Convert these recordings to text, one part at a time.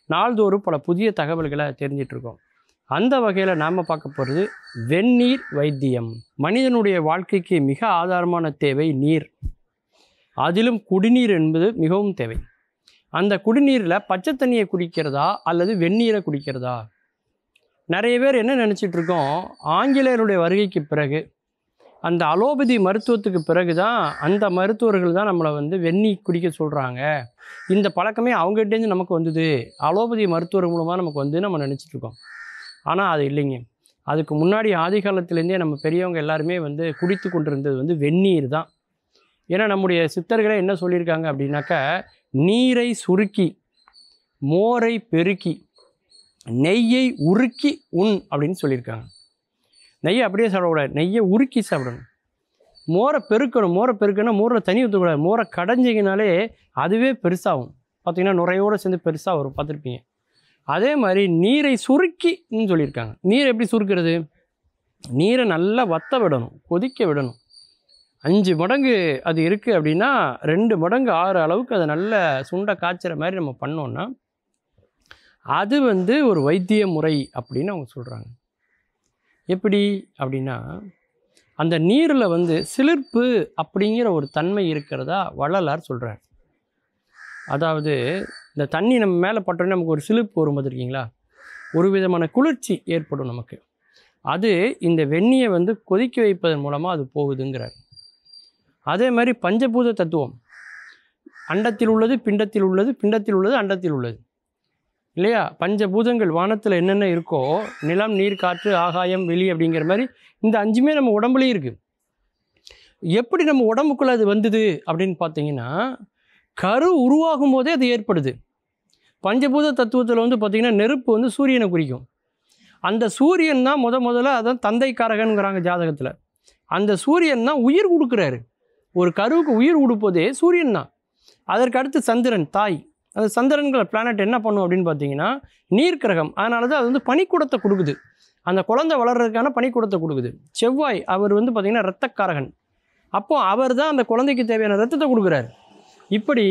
நாள்தோறும் பல புதிய தகவல்களை தெரிஞ்சிட்ருக்கோம். அந்த வகையில் நாம் பார்க்க போகிறது வெந்நீர் வைத்தியம். மனிதனுடைய வாழ்க்கைக்கு மிக ஆதாரமான தேவை நீர். அதிலும் குடிநீர் என்பது மிகவும் தேவை. அந்த குடிநீரில் பச்சை தண்ணியை குடிக்கிறதா அல்லது வெந்நீரை குடிக்கிறதா? நிறைய பேர் என்ன நினச்சிட்ருக்கோம், ஆங்கிலேயருடைய வருகைக்கு பிறகு அந்த அலோபதி மருத்துவத்துக்கு பிறகு தான் அந்த மருத்துவர்கள் தான் நம்மளை வெந்நீர் குடிக்க சொல்கிறாங்க. இந்த பழக்கமே அவங்ககிட்டேருந்து நமக்கு வந்தது, அலோபதி மருத்துவர் மூலமாக நமக்கு நம்ம நினச்சிட்ருக்கோம். ஆனால் அது இல்லைங்க. அதுக்கு முன்னாடி ஆதி காலத்துலேருந்தே நம்ம பெரியவங்க எல்லாருமே குடித்து கொண்டிருந்தது வெந்நீர் தான். ஏன்னா நம்முடைய சித்தர்களே என்ன சொல்லியிருக்காங்க அப்படின்னாக்கா, நீரை சுருக்கி மோரை பெருக்கி நெய்யை உருக்கி உண் அப்படின்னு சொல்லியிருக்காங்க. நெய்யை அப்படியே சாப்பிடக்கூடாது, நெய்யை உருக்கி சாப்பிடணும். மோரை பெருக்கணும். மோரை பெருக்கணும், மோரில் தண்ணி ஊற்றக்கூடாது. மோரை கடைஞ்சிங்கனாலே அதுவே பெருசாகும். பார்த்திங்கன்னா நுரையோடு சேர்ந்து பெருசாக வரும், பார்த்துருப்பீங்க. அதே மாதிரி நீரை சுருக்கின்னு சொல்லியிருக்காங்க. நீரை எப்படி சுருக்கிறது? நீரை நல்லா வத்த விடணும், கொதிக்க விடணும். 5 மடங்கு அது இருக்குது அப்படின்னா 2 மடங்கு ஆறு அளவுக்கு அதை நல்ல சுண்டை காய்ச்சிற மாதிரி நம்ம பண்ணோன்னா அது ஒரு வைத்திய முறை அப்படின்னு அவங்க சொல்கிறாங்க. எப்படி அப்படின்னா, அந்த நீரில் சிலிர்ப்பு அப்படிங்கிற ஒரு தன்மை இருக்கிறதா வள்ளலார் சொல்கிறார். அதாவது இந்த தண்ணி நம்ம மேலே பட்டோன்னே நமக்கு ஒரு சிலிர்ப்பு வரும், பார்த்துருக்கீங்களா? ஒரு விதமான குளிர்ச்சி ஏற்படும் நமக்கு. அது இந்த வெந்நியை கொதிக்க வைப்பதன் மூலமாக அது போகுதுங்கிறார். அதே மாதிரி பஞ்சபூத தத்துவம், அண்டத்தில் உள்ளது பிண்டத்தில் உள்ளது, பிண்டத்தில் உள்ளது அண்டத்தில் உள்ளது, இல்லையா? பஞ்சபூதங்கள் வானத்தில் என்னென்ன இருக்கோ, நிலம், நீர், காற்று, ஆகாயம், வெளி அப்படிங்கிற மாதிரி இந்த 5மே நம்ம உடம்புலேயும் இருக்குது. எப்படி நம்ம உடம்புக்குள்ளே அது வந்தது அப்படின்னு பார்த்தீங்கன்னா, கரு உருவாகும் போதே அது ஏற்படுது. பஞ்சபூத தத்துவத்தில் பார்த்திங்கன்னா நெருப்பு சூரியனை குறிக்கும். அந்த சூரியன் தான் முதல்ல அதான் தந்தைக்காரகனுங்கிறாங்க ஜாதகத்தில். அந்த சூரியன் தான் உயிர் கொடுக்குறாரு. ஒரு கருவுக்கு உயிர் கொடுப்பதே சூரியன் தான். அதற்கு அடுத்து சந்திரன் தாய். அந்த சந்திரன்கிற பிளானட் என்ன பண்ணும் அப்படின்னு பார்த்தீங்கன்னா நீர் கிரகம். அதனால தான் அது பனிக்கூடத்தை கொடுக்குது, அந்த குழந்தை வளர்கிறதுக்கான பனிக்கூடத்தை கொடுக்குது. செவ்வாய் அவர் பார்த்திங்கன்னா இரத்தக்காரகன். அப்போது அவர் தான் அந்த குழந்தைக்கு தேவையான இரத்தத்தை கொடுக்குறாரு. இப்படி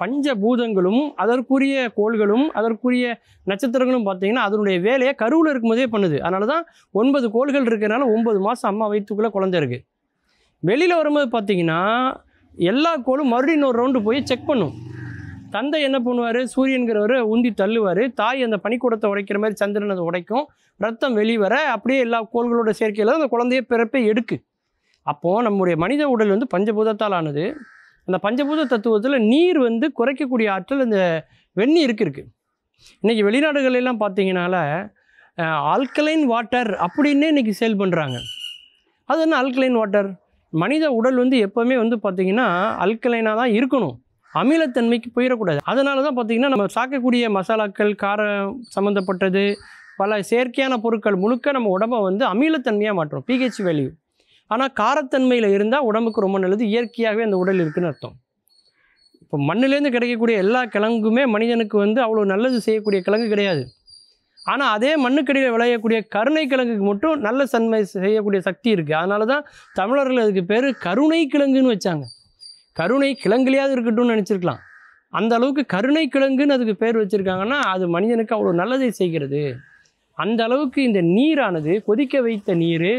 பஞ்சபூதங்களும் அதற்குரிய கோள்களும் அதற்குரிய நட்சத்திரங்களும் பார்த்திங்கன்னா அதனுடைய வேலையை கருவில் இருக்கும்போதே பண்ணுது. அதனால தான் 9 கோள்கள் இருக்கிறனால 9 மாதம் அம்மா வயிற்றுக்குள்ளே குழந்தை இருக்குது. வெளியில் வரும்போது பார்த்திங்கன்னா எல்லா கோளும் மறுபடியும் இன்னொரு ரவுண்டு போய் செக் பண்ணும். தந்தை என்ன பண்ணுவார், சூரியன்கிறவர் உந்தி தள்ளுவார். தாய் அந்த பனிக்கூடத்தை உடைக்கிற மாதிரி சந்திரன் அதை உடைக்கும். ரத்தம் வெளிவர அப்படியே எல்லா கோள்களோட சேர்க்கையில் அந்த குழந்தைய பிறப்பை எடுக்கு. அப்போது நம்முடைய மனித உடல் பஞ்சபூதத்தால் ஆனது. அந்த பஞ்சபூத தத்துவத்தில் நீர் குறைக்கக்கூடிய ஆற்றல் இந்த வெந்நீருக்கு இருக்குது. இன்றைக்கி வெளிநாடுகளெல்லாம் பார்த்தீங்கனால ஆல்கலைன் வாட்டர் அப்படின்னே இன்றைக்கி சேல் பண்ணுறாங்க. அது என்ன ஆல்கலைன் வாட்டர்? மனித உடல் எப்போவுமே பார்த்திங்கன்னா அல்கலைனாக தான் இருக்கணும், அமிலத்தன்மைக்கு போயிடக்கூடாது. அதனால தான் பார்த்திங்கன்னா நம்ம சாக்கக்கூடிய மசாலாக்கள், காரம் சம்மந்தப்பட்டது, பல செயற்கையான பொருட்கள் முழுக்க நம்ம உடம்பை அமிலத்தன்மையாக மாற்றோம், pH வேல்யூ. ஆனால் காரத்தன்மையில் இருந்தால் உடம்புக்கு ரொம்ப நல்லது, இயற்கையாகவே அந்த உடல் இருக்குதுன்னு அர்த்தம். இப்போ மண்ணிலேருந்து கிடைக்கக்கூடிய எல்லா கிழங்குமே மனிதனுக்கு அவ்வளோ நல்லது செய்யக்கூடிய கிழங்கு கிடையாது. ஆனால் அதே மண்ணுக்கடியில் விளையக்கூடிய கருணை கிழங்குக்கு மட்டும் நல்ல தன்மை செய்யக்கூடிய சக்தி இருக்குது. அதனால தான் தமிழர்கள் அதுக்கு பேர் கருணை கிழங்குன்னு வச்சாங்க. கருணை கிழங்குலையாவது இருக்கட்டும்னு நினச்சிருக்கலாம். அந்த அளவுக்கு கருணை கிழங்குன்னு அதுக்கு பேர் வச்சுருக்காங்கன்னா அது மனிதனுக்கு அவ்வளோ நல்லதை செய்கிறது. அந்த அளவுக்கு இந்த நீரானது கொதிக்க வைத்த நீர்,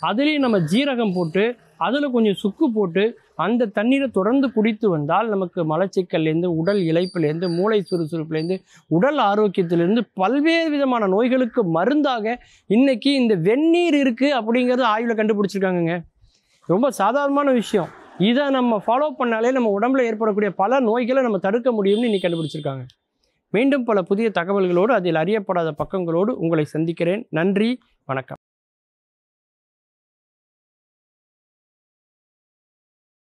அதுலேயும் நம்ம ஜீரகம் போட்டு அதில் கொஞ்சம் சுக்கு போட்டு அந்த தண்ணீரை தொடர்ந்து குடித்து வந்தால் நமக்கு மலச்சிக்கல்லேருந்து, உடல் இளைப்பிலேருந்து, மூளை சுறுசுறுப்புலேருந்து, உடல் ஆரோக்கியத்திலேருந்து பல்வேறு விதமான நோய்களுக்கு மருந்தாக இன்றைக்கி இந்த வெந்நீர் இருக்குது அப்படிங்கிறது ஆய்வில் கண்டுபிடிச்சிருக்காங்கங்க. ரொம்ப சாதாரணமான விஷயம். இதை நம்ம ஃபாலோ பண்ணாலே நம்ம உடம்புல ஏற்படக்கூடிய பல நோய்களை நம்ம தடுக்க முடியும்னு இன்றைக்கி கண்டுபிடிச்சிருக்காங்க. மீண்டும் பல புதிய தகவல்களோடு அதில் அறியப்படாத பக்கங்களோடு உங்களை சந்திக்கிறேன். நன்றி, வணக்கம்.